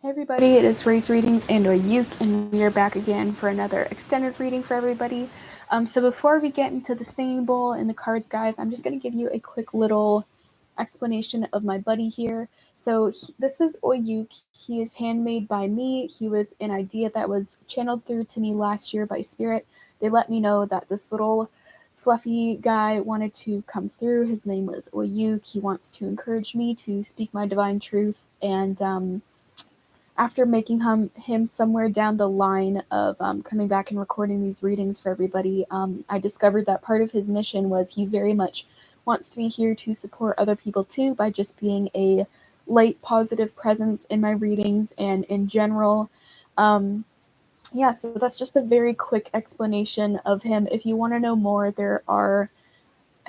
Hey everybody, it is Ray's Readings and Oyuk, and we are back again for another extended reading for everybody. So before we get into the singing bowl and the cards, guys, I'm just going to give you a quick little explanation of my buddy here. So this is Oyuk. He is handmade by me. He was an idea that was channeled through to me last year by Spirit. They let me know that this little fluffy guy wanted to come through. His name was Oyuk. He wants to encourage me to speak my divine truth, and after making him somewhere down the line of coming back and recording these readings for everybody, I discovered that part of his mission was he very much wants to be here to support other people too by just being a light, positive presence in my readings and in general. Yeah, so that's just a very quick explanation of him. If you want to know more,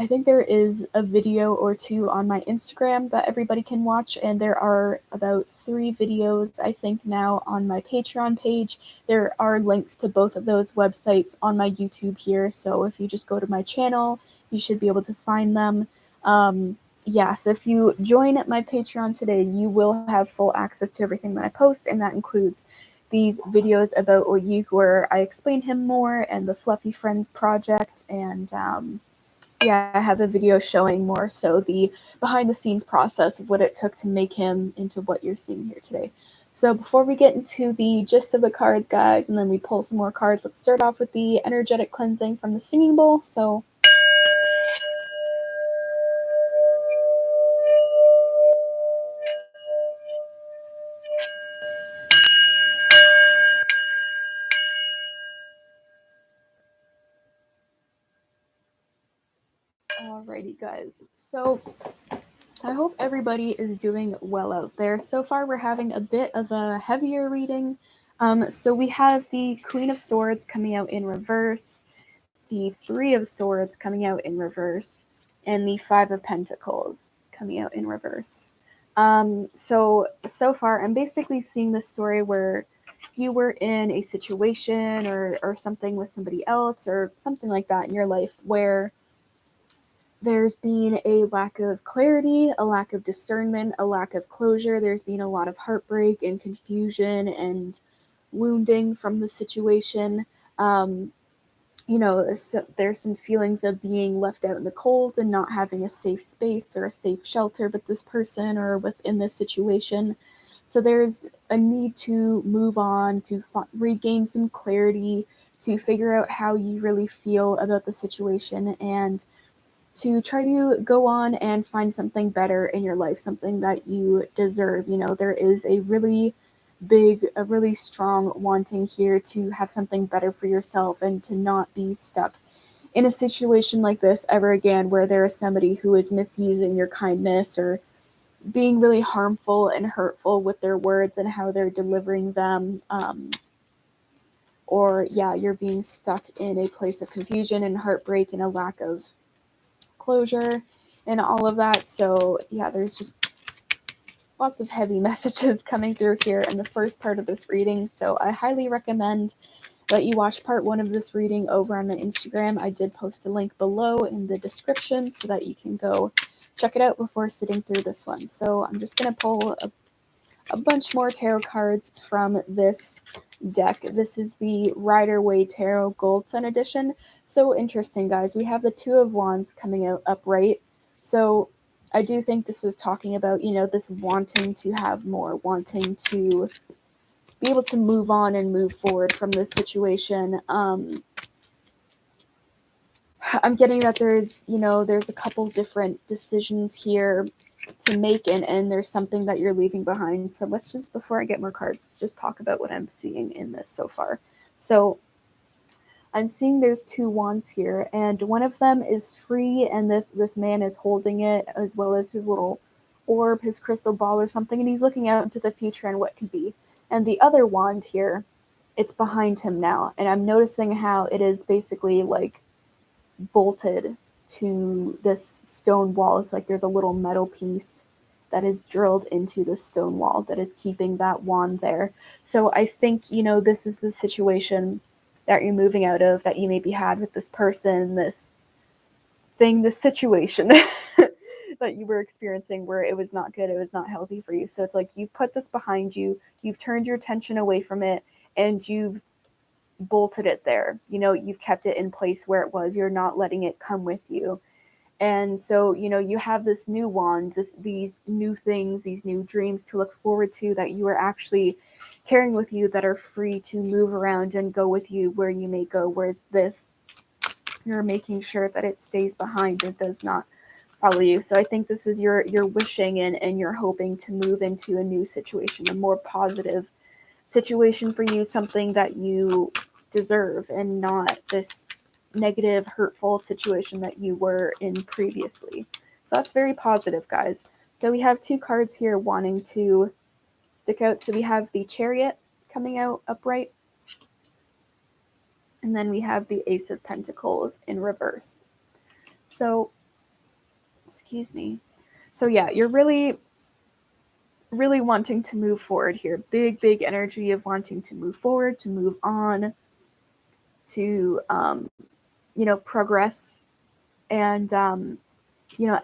I think there is a video or two on my Instagram that everybody can watch, and there are about 3 videos, I think, now on my Patreon page. There are links to both of those websites on my YouTube here, so if you just go to my channel, you should be able to find them. Yeah, so if you join my Patreon today, you will have full access to everything that I post, and that includes these videos about Oyuk where I explain him more, and the Fluffy Friends project, and yeah, I have a video showing more so the behind the scenes process of what it took to make him into what you're seeing here today. So before we get into the gist of the cards, guys, and then we pull some more cards, let's start off with the energetic cleansing from the singing bowl. So alrighty, guys. So I hope everybody is doing well out there. So far, we're having a bit of a heavier reading. So we have the Queen of Swords coming out in reverse, the Three of Swords coming out in reverse, and the Five of Pentacles coming out in reverse. So far, I'm basically seeing this story where you were in a situation or something with somebody else or something like that in your life where there's been a lack of clarity, a lack of discernment, a lack of closure. There's been a lot of heartbreak and confusion and wounding from the situation. Um, so there's some feelings of being left out in the cold and not having a safe space or a safe shelter with this person or within this situation. So there's a need to move on, to regain some clarity, to figure out how you really feel about the situation, and to try to go on and find something better in your life, something that you deserve. There is a really strong wanting here to have something better for yourself and to not be stuck in a situation like this ever again where there is somebody who is misusing your kindness or being really harmful and hurtful with their words and how they're delivering them. Or, yeah, you're being stuck in a place of confusion and heartbreak and a lack of closure and all of that. So, yeah, there's just lots of heavy messages coming through here in the first part of this reading. So I highly recommend that you watch part 1 of this reading over on my Instagram. I did post a link below in the description so that you can go check it out before sitting through this one. So I'm just going to pull a bunch more tarot cards from this deck. This is the Rider-Waite Tarot Gold Sun Edition. So interesting, guys. We have the Two of Wands coming out upright. So I do think this is talking about, this wanting to have more, wanting to be able to move on and move forward from this situation. I'm getting that there's a couple different decisions here to make, and there's something that you're leaving behind. So let's just, before I get more cards, let's just talk about what I'm seeing in this so far. So I'm seeing there's 2 wands here, and one of them is free, and this man is holding it, as well as his little orb, his crystal ball or something, and he's looking out into the future and what could be. And the other wand here, it's behind him now, and I'm noticing how it is basically like bolted to this stone wall. It's like there's a little metal piece that is drilled into the stone wall that is keeping that wand there. So I think, this is the situation that you're moving out of, that you maybe had with this person, this thing, this situation that you were experiencing where it was not good, it was not healthy for you. So it's like you've put this behind you, you've turned your attention away from it, and you've bolted it there. You've kept it in place where it was. You're not letting it come with you. And so, you have this new wand, these new things, these new dreams to look forward to that you are actually carrying with you that are free to move around and go with you where you may go. Whereas this, you're making sure that it stays behind, it does not follow you. So I think this is you're wishing and you're hoping to move into a new situation, a more positive situation for you, something that you deserve and not this negative, hurtful situation that you were in previously. So that's very positive, guys. So we have 2 cards here wanting to stick out. So we have the Chariot coming out upright, and then we have the Ace of Pentacles in reverse. So, excuse me. So yeah, you're really wanting to move forward here. Big energy of wanting to move forward, to move on, to progress. And and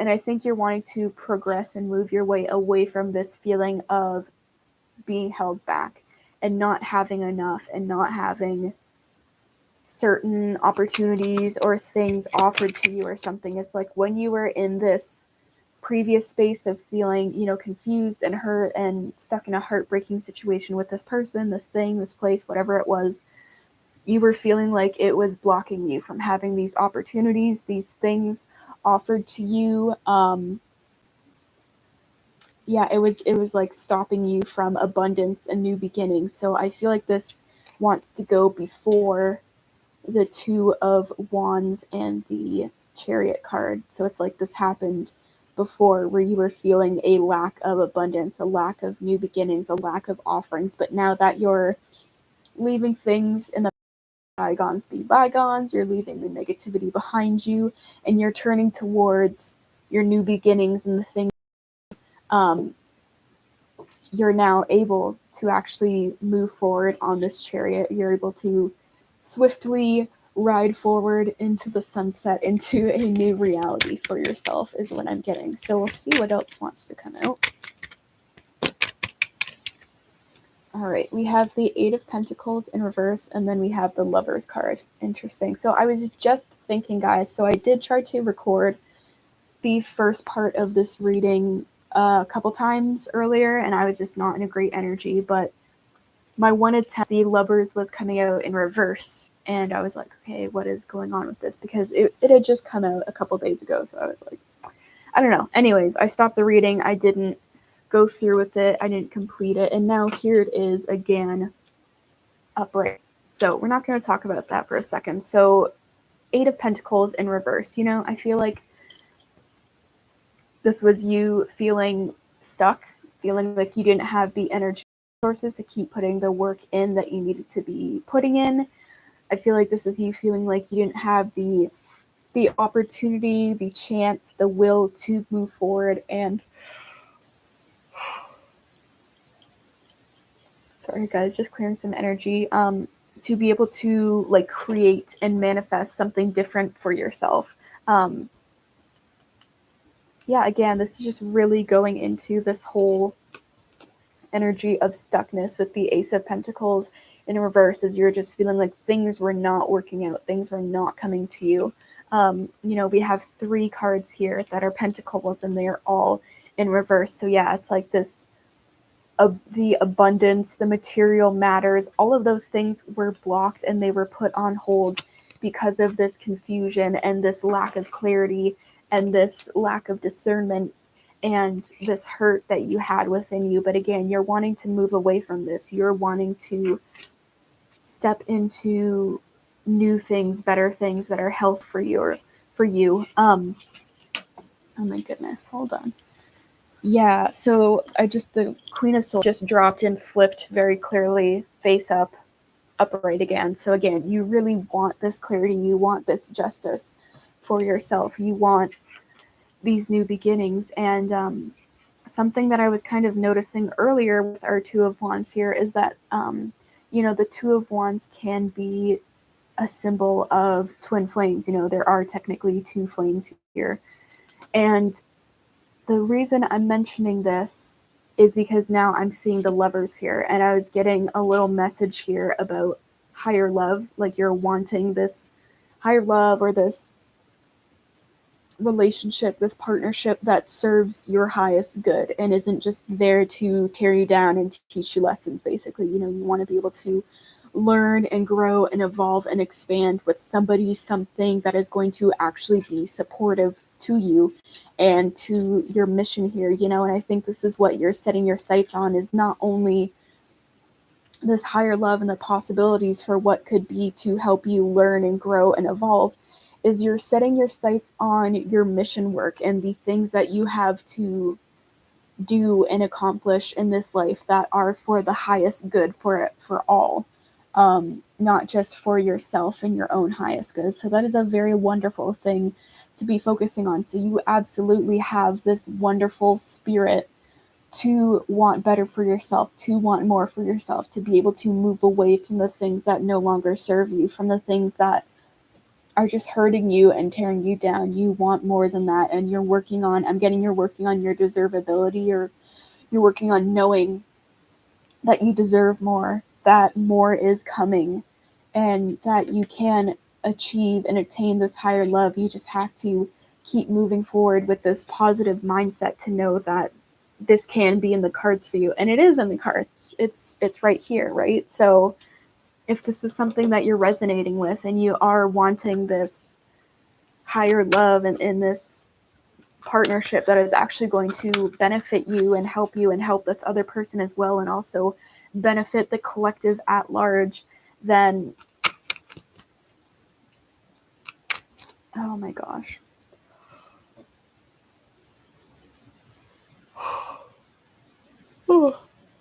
I think you're wanting to progress and move your way away from this feeling of being held back and not having enough and not having certain opportunities or things offered to you or something. It's like when you were in this previous space of feeling, confused and hurt and stuck in a heartbreaking situation with this person, this thing, this place, whatever it was, you were feeling like it was blocking you from having these opportunities, these things offered to you. It was like stopping you from abundance and new beginnings. So I feel like this wants to go before the 2 of Wands and the Chariot card. So it's like this happened before where you were feeling a lack of abundance, a lack of new beginnings, a lack of offerings. But now that you're leaving things in the bygones be bygones, you're leaving the negativity behind you, and you're turning towards your new beginnings and the things you're now able to actually move forward on this chariot. You're able to swiftly ride forward into the sunset, into a new reality for yourself, is what I'm getting. So we'll see what else wants to come out. All right, we have the 8 of Pentacles in reverse, and then we have the Lovers card. Interesting. So I was just thinking, guys, so I did try to record the first part of this reading a couple times earlier, and I was just not in a great energy, but my one attempt, the Lovers was coming out in reverse, and I was like, okay, what is going on with this? Because it had just come out a couple days ago, so I was like, I don't know. Anyways, I stopped the reading. I didn't go through with it. I didn't complete it, and now here it is again upright. So we're not going to talk about that for a second. So 8 of Pentacles in reverse. I feel like this was you feeling stuck, feeling like you didn't have the energy sources to keep putting the work in that you needed to be putting in. I feel like this is you feeling like you didn't have the opportunity, the chance, the will to move forward and sorry guys, just clearing some energy, to be able to like create and manifest something different for yourself. Again, this is just really going into this whole energy of stuckness with the Ace of Pentacles in reverse, as you're just feeling like things were not working out, things were not coming to you. We have 3 cards here that are pentacles, and they're all in reverse. So yeah, it's like this, the abundance, the material matters, all of those things were blocked and they were put on hold because of this confusion and this lack of clarity and this lack of discernment and this hurt that you had within you. But again, you're wanting to move away from this. You're wanting to step into new things, better things that are health for you. Oh my goodness, hold on. Yeah, so the Queen of Swords just dropped and flipped very clearly, face up, upright again. So again, you really want this clarity, you want this justice for yourself, you want these new beginnings. And something that I was kind of noticing earlier with our 2 of Wands here is that, the 2 of Wands can be a symbol of twin flames. There are technically 2 flames here. And the reason I'm mentioning this is because now I'm seeing the Lovers here, and I was getting a little message here about higher love, like you're wanting this higher love or this relationship, this partnership that serves your highest good and isn't just there to tear you down and teach you lessons, basically. You know, you want to be able to learn and grow and evolve and expand with somebody, something that is going to actually be supportive to you and to your mission here, you know. And I think this is what you're setting your sights on, is not only this higher love and the possibilities for what could be to help you learn and grow and evolve, is you're setting your sights on your mission work and the things that you have to do and accomplish in this life that are for the highest good for all, not just for yourself and your own highest good. So that is a very wonderful thing to be focusing on. So you absolutely have this wonderful spirit to want better for yourself, to want more for yourself, to be able to move away from the things that no longer serve you, from the things that are just hurting you and tearing you down. You want more than that, and you're working on, you're working on your deservability, or you're working on knowing that you deserve more, that more is coming, and that you can achieve and attain this higher love. You just have to keep moving forward with this positive mindset to know that this can be in the cards for you, and it is in the cards. It's right here, right? So if this is something that you're resonating with and you are wanting this higher love and in this partnership that is actually going to benefit you and help this other person as well, and also benefit the collective at large, then oh my gosh.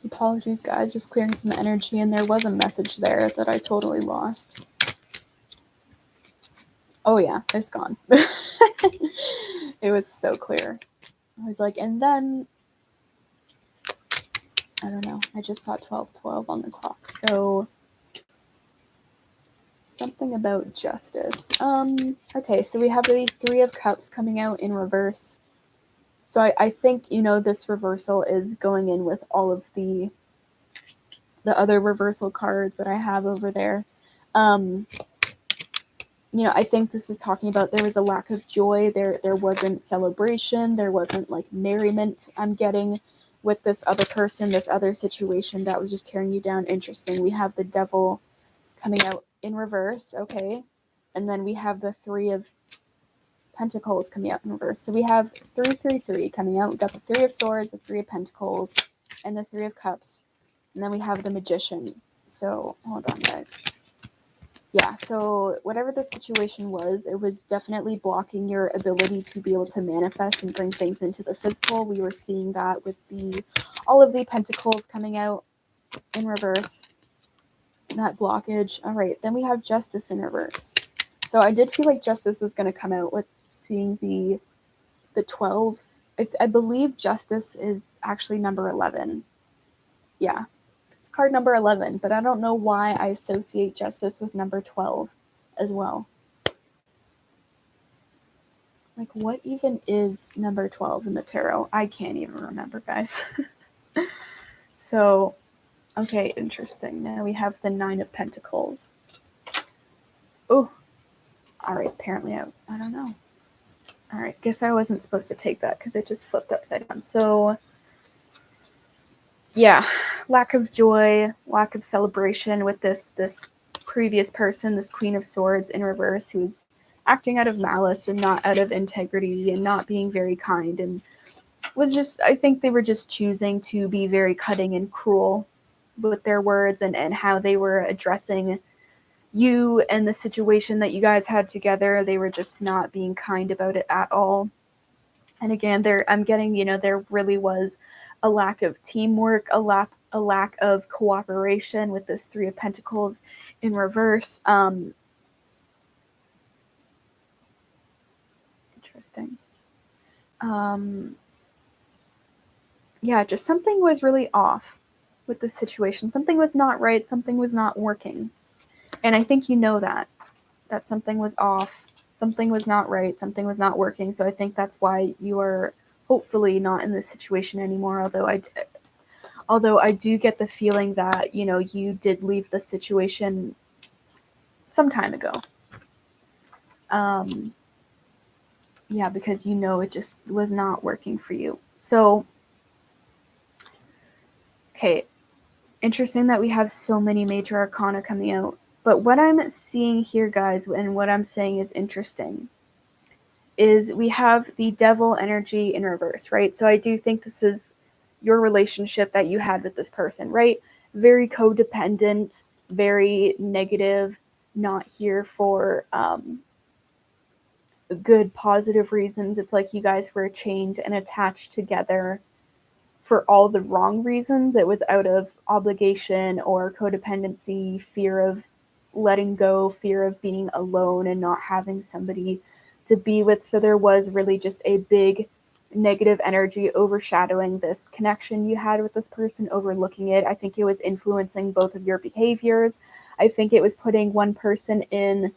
Apologies, guys, just clearing some energy, and there was a message there that I totally lost. Oh yeah, it's gone. It was so clear. I was like, and then I don't know. I just saw 12:12 on the clock. So something about justice. Okay, so we have the Three of Cups coming out in reverse. So I think, you know, this reversal is going in with all of the other reversal cards that I have over there. You know, I think this is talking about there was a lack of joy. There wasn't celebration. There wasn't like merriment I'm getting with this other person, this other situation that was just tearing you down. Interesting. We have the Devil coming out in reverse, okay? And then we have the Three of Pentacles coming out in reverse. So we have 333 coming out. We've got the Three of Swords, the Three of Pentacles, and the Three of Cups. And then we have the Magician. So hold on, guys. Yeah, so whatever the situation was, it was definitely blocking your ability to be able to manifest and bring things into the physical. We were seeing that with all of the Pentacles coming out in reverse. That blockage. All right, then we have Justice in reverse. So I did feel like Justice was going to come out with seeing the 12s. I believe Justice is actually number 11. Yeah, it's card number 11, but I don't know why I associate Justice with number 12 as well. Like, what even is number 12 in the tarot? I can't even remember, guys. So, okay, interesting. Now we have the Nine of Pentacles. Oh, all right, apparently I don't know. All right, guess I wasn't supposed to take that because it just flipped upside down. So, yeah, lack of joy, lack of celebration with this previous person, this Queen of Swords in reverse, who's acting out of malice and not out of integrity and not being very kind, and was just, I think they were just choosing to be very cutting and cruel with their words and how they were addressing you and the situation that you guys had together. They were just not being kind about it at all. And again, I'm getting, you know, there really was a lack of teamwork, a lack of cooperation with this Three of Pentacles in reverse. Interesting. Yeah, just something was really off with the situation. Something was not right. Something was not working. And I think you know that something was off. Something was not right. Something was not working. So I think that's why you are hopefully not in this situation anymore, although I do get the feeling that, you did leave the situation some time ago. Um, yeah, because it just was not working for you. So, okay, interesting that we have so many major arcana coming out. But what I'm seeing here, guys, and what I'm saying is interesting, is we have the devil energy in reverse, right? So I do think this is your relationship that you had with this person, right? Very codependent, very negative, not here for good, positive reasons. It's like you guys were chained and attached together for all the wrong reasons. It was out of obligation or codependency, fear of letting go, fear of being alone and not having somebody to be with. So there was really just a big negative energy overshadowing this connection you had with this person, overlooking it. I think it was influencing both of your behaviors. I think it was putting one person in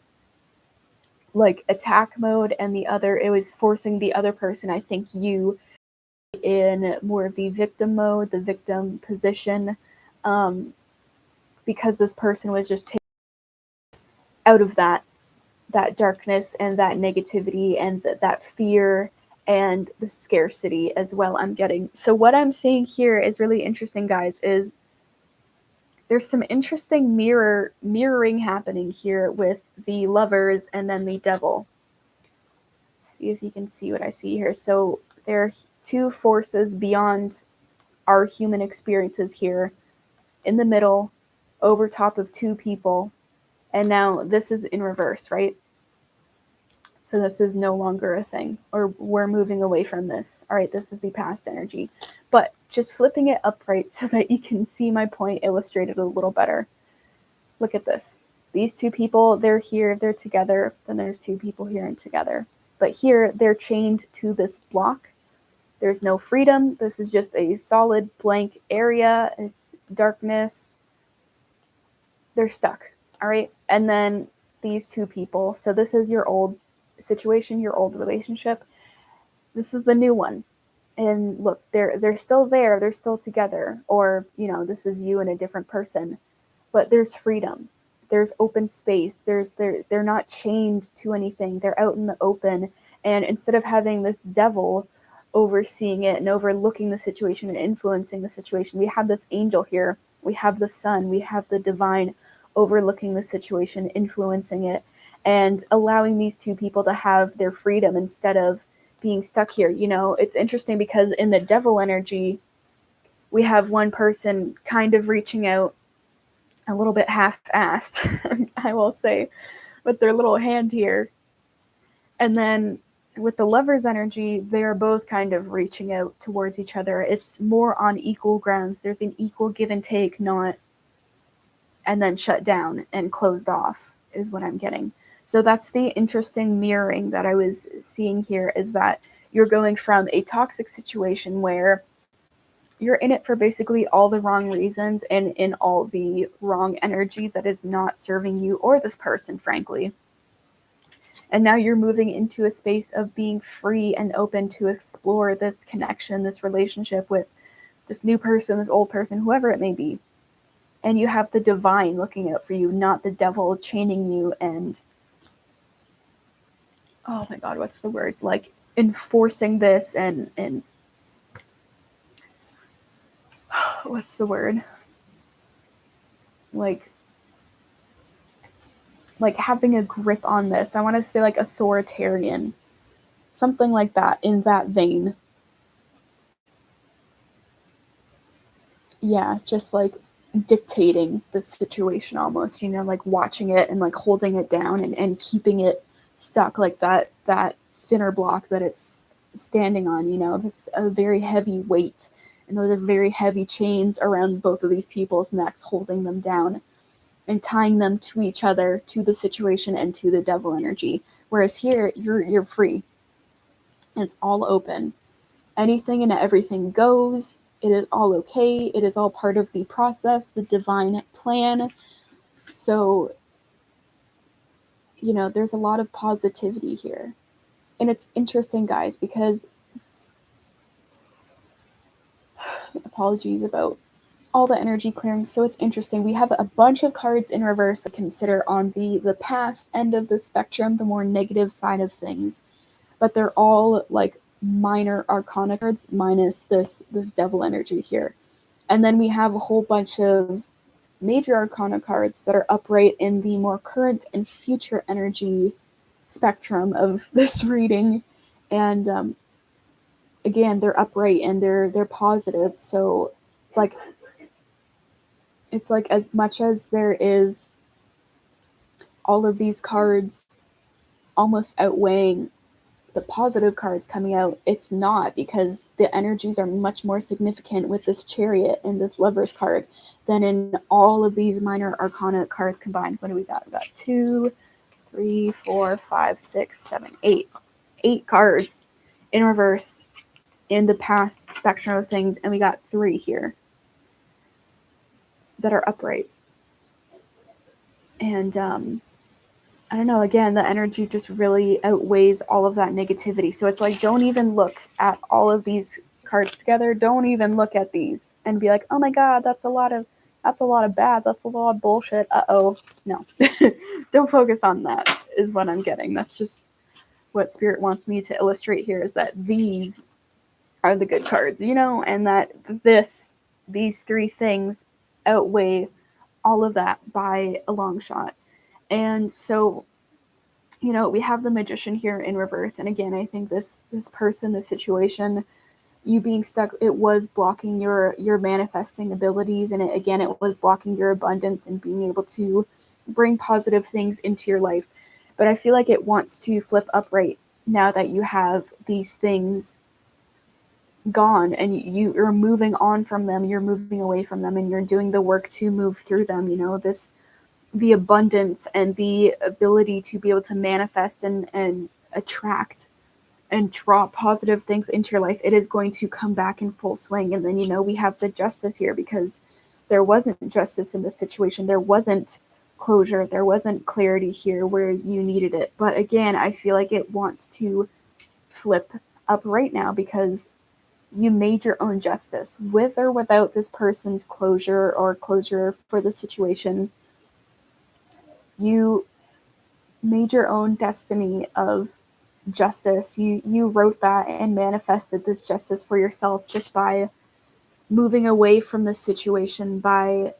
like attack mode and the other, it was forcing the other person, I think you, in more of the victim mode, the victim position, um, because this person was just taken out of that darkness and that negativity and that fear and the scarcity as well. I'm getting, so what I'm seeing here is really interesting, guys. Is there's some interesting mirroring happening here with the lovers and then the devil. See if you can see what I see here. So there are two forces beyond our human experiences here in the middle, over top of two people. And now this is in reverse, right? So this is no longer a thing, or we're moving away from this. All right, this is the past energy. But just flipping it upright so that you can see my point illustrated a little better. Look at this. These two people, they're here, they're together, then there's two people here and together. But here, they're chained to this block. There's no freedom. This is just a solid blank area. It's darkness. They're stuck. All right. And then these two people. So this is your old situation, your old relationship. This is the new one. And look, they're still there. They're still together. Or, this is you and a different person. But there's freedom. There's open space. They're not chained to anything. They're out in the open. And instead of having this devil overseeing it and overlooking the situation and influencing the situation, we have this angel here. We have the sun. We have the divine overlooking the situation, influencing it, and allowing these two people to have their freedom instead of being stuck here. It's interesting because in the devil energy, we have one person kind of reaching out a little bit half-assed, I will say, with their little hand here. And then with the lover's energy, they're both kind of reaching out towards each other. It's more on equal grounds. There's an equal give and take, not and then shut down and closed off is what I'm getting. So that's the interesting mirroring that I was seeing here, is that you're going from a toxic situation where you're in it for basically all the wrong reasons and in all the wrong energy that is not serving you or this person, frankly. And now you're moving into a space of being free and open to explore this connection, this relationship with this new person, this old person, whoever it may be. And you have the divine looking out for you, not the devil chaining you and, oh my God, what's the word? Like enforcing this and what's the word? Like having a grip on this. I want to say like authoritarian, something like that, in that vein. Yeah, just like dictating the situation almost, like watching it and like holding it down and keeping it stuck, like that center block that it's standing on, that's a very heavy weight. And those are very heavy chains around both of these people's necks, holding them down and tying them to each other, to the situation and to the devil energy. Whereas here, you're free. And it's all open. Anything and everything goes. It is all okay. It is all part of the process, the divine plan. So, there's a lot of positivity here. And it's interesting, guys, because apologies about all the energy clearing. So it's interesting. We have a bunch of cards in reverse to consider on the past end of the spectrum, the more negative side of things. But they're all like minor arcana cards minus this devil energy here. And then we have a whole bunch of major arcana cards that are upright in the more current and future energy spectrum of this reading. And again, they're upright and they're positive. So it's like as much as there is all of these cards almost outweighing the positive cards coming out, it's not, because the energies are much more significant with this Chariot and this Lover's card than in all of these minor arcana cards combined. What do we got? We got 2, 3, 4, 5, 6, 7, 8. 8 cards in reverse in the past spectrum of things, and we got 3 here that are upright. And I don't know, again, the energy just really outweighs all of that negativity. So it's like, don't even look at all of these cards together. Don't even look at these and be like, oh my God, that's a lot of bad. That's a lot of bullshit. Uh-oh. No. Don't focus on that is what I'm getting. That's just what Spirit wants me to illustrate here, is that these are the good cards, and that these 3 things outweigh all of that by a long shot. And so, we have the Magician here in reverse. And again, I think this person, this situation, you being stuck, it was blocking your manifesting abilities. And it was blocking your abundance and being able to bring positive things into your life. But I feel like it wants to flip upright now that you have these things gone and you're moving on from them, you're moving away from them, and you're doing the work to move through them. The abundance and the ability to be able to manifest and attract and draw positive things into your life, it is going to come back in full swing. And then, we have the Justice here, because there wasn't justice in this situation. There wasn't closure. There wasn't clarity here where you needed it. But again, I feel like it wants to flip up right now, because you made your own justice with or without this person's closure or closure for the situation. You made your own destiny of justice. You wrote that and manifested this justice for yourself just by moving away from the situation, by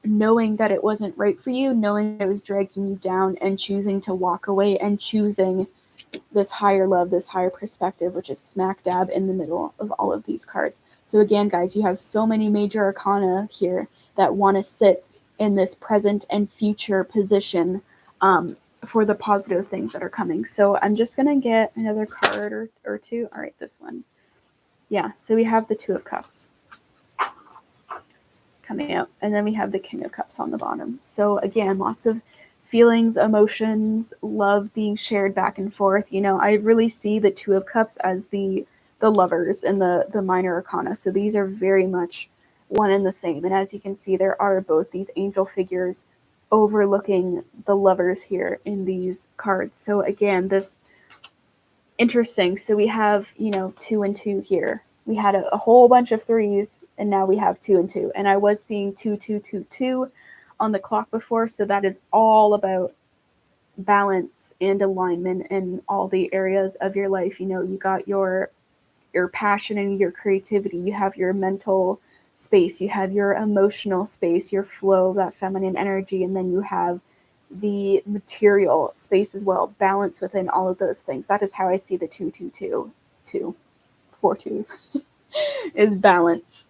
knowing that it wasn't right for you, knowing it was dragging you down, and choosing to walk away and choosing this higher love, this higher perspective, which is smack dab in the middle of all of these cards. So again, guys, you have so many major arcana here that want to sit in this present and future position for the positive things that are coming. So I'm just going to get another card or 2. All right, this one. Yeah, so we have the 2 of Cups coming out, and then we have the King of Cups on the bottom. So again, lots of feelings, emotions, love being shared back and forth. I really see the 2 of Cups as the lovers and the minor arcana. So these are very much one and the same. And as you can see, there are both these angel figures overlooking the lovers here in these cards. So again, this interesting. So we have, 2 and 2 here. We had a whole bunch of 3s, and now we have 2 and 2. And I was seeing 2, 2, 2, 2 on the clock before. So that is all about balance and alignment in all the areas of your life. You got your passion and your creativity. You have your mental space. You have your emotional space, your flow, that feminine energy. And then you have the material space as well. Balance within all of those things. That is how I see the 2, 2, 2, 2, 4 2s is balance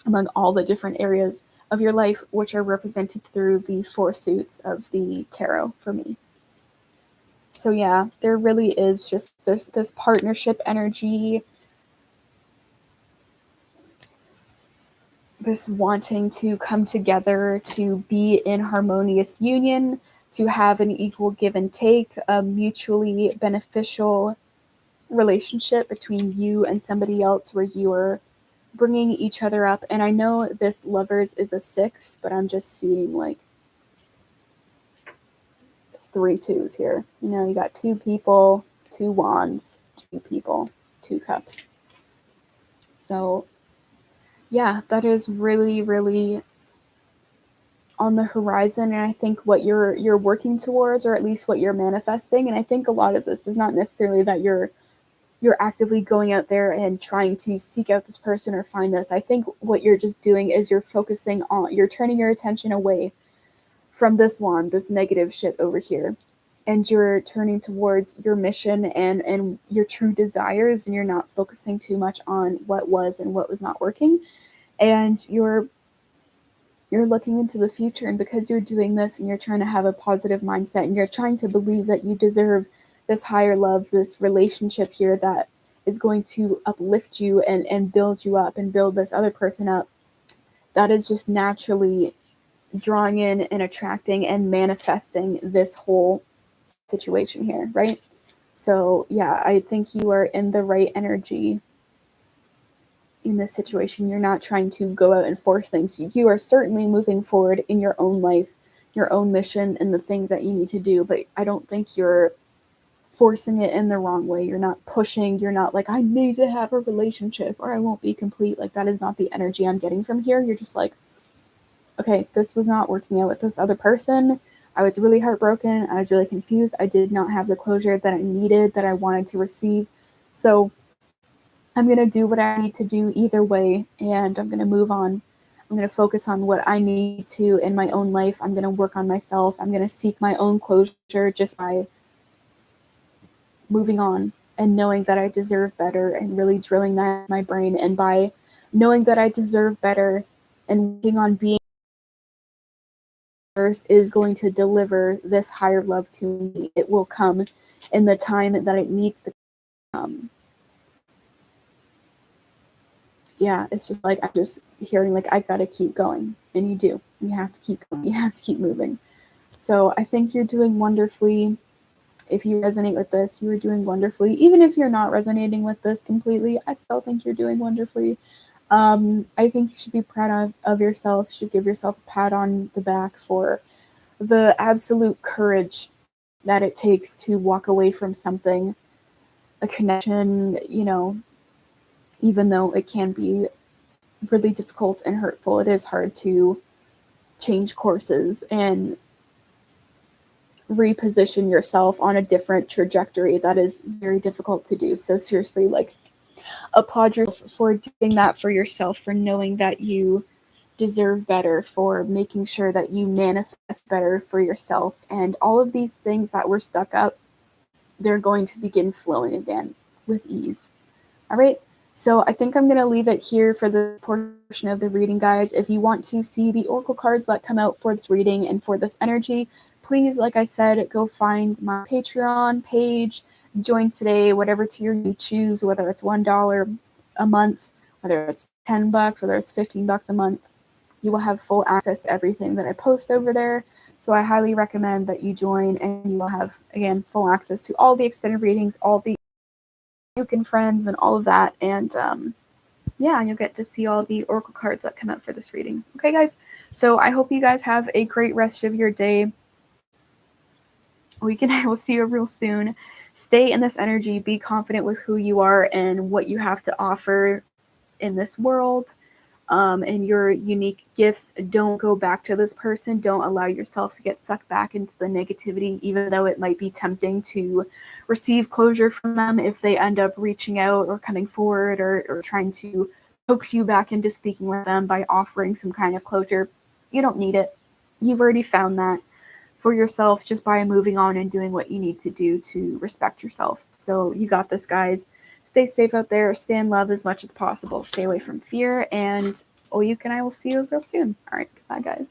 among all the different areas of your life, which are represented through the 4 suits of the tarot for me. So yeah, there really is just this partnership energy, this wanting to come together, to be in harmonious union, to have an equal give and take, a mutually beneficial relationship between you and somebody else where you are bringing each other up. And I know this Lovers is a 6, but I'm just seeing like 3 2s here. You got 2 people, 2 wands, 2 people, 2 cups. So Yeah, that is really, really on the horizon, and I think what you're working towards, or at least what you're manifesting. And I think a lot of this is not necessarily that you're actively going out there and trying to seek out this person or find this. I think what you're just doing is you're turning your attention away from this negative shit over here. And you're turning towards your mission and your true desires, and you're not focusing too much on what was and what was not working. And you're looking into the future, and because you're doing this and you're trying to have a positive mindset and you're trying to believe that you deserve this higher love, this relationship here that is going to uplift you and build you up and build this other person up, that is just naturally drawing in and attracting and manifesting this whole situation here, right? So yeah, I think you are in the right energy in this situation. You're not trying to go out and force things. You are certainly moving forward in your own life, your own mission, and the things that you need to do. But I don't think you're forcing it in the wrong way. You're not pushing. You're not like, I need to have a relationship or I won't be complete. Like, that is not the energy I'm getting from here. You're just like, okay, this was not working out with this other person. I was really heartbroken. I was really confused. I did not have the closure that I needed, that I wanted to receive. So I'm going to do what I need to do either way, and I'm going to move on. I'm going to focus on what I need to in my own life. I'm going to work on myself. I'm going to seek my own closure just by moving on and knowing that I deserve better, and really drilling that in my brain. And by knowing that I deserve better and working on being is going to deliver this higher love to me. It will come in the time that it needs to come. Yeah, it's just like I'm just hearing like I gotta keep going, and you do. You have to keep going. You have to keep moving. So I think you're doing wonderfully. If you resonate with this, you are doing wonderfully. Even if you're not resonating with this completely, I still think you're doing wonderfully. I think you should be proud of yourself. You should give yourself a pat on the back for the absolute courage that it takes to walk away from something, a connection, even though it can be really difficult and hurtful. It is hard to change courses and reposition yourself on a different trajectory. That is very difficult to do. So seriously, like, applaud yourself for doing that for yourself, for knowing that you deserve better, for making sure that you manifest better for yourself. And all of these things that were stuck up, they're going to begin flowing again with ease. All right. So I think I'm going to leave it here for this portion of the reading, guys. If you want to see the oracle cards that come out for this reading and for this energy, please, like I said, go find my Patreon page, join today, whatever tier you choose, whether it's $1 a month, whether it's $10, whether it's $15 a month. You will have full access to everything that I post over there. So I highly recommend that you join, and you will have, again, full access to all the extended readings, all the you can friends and all of that. And yeah, you'll get to see all the oracle cards that come out for this reading. Okay, guys. So I hope you guys have a great rest of your day. I will see you real soon. Stay in this energy. Be confident with who you are and what you have to offer in this world. And your unique gifts. Don't go back to this person. Don't allow yourself to get sucked back into the negativity, even though it might be tempting to receive closure from them if they end up reaching out or coming forward or trying to coax you back into speaking with them by offering some kind of closure. You don't need it. You've already found that for yourself just by moving on and doing what you need to do to respect yourself. So you got this, guys. Stay safe out there. Stay in love as much as possible. Stay away from fear. And Oyuk and I will see you real soon. All right. Goodbye, guys.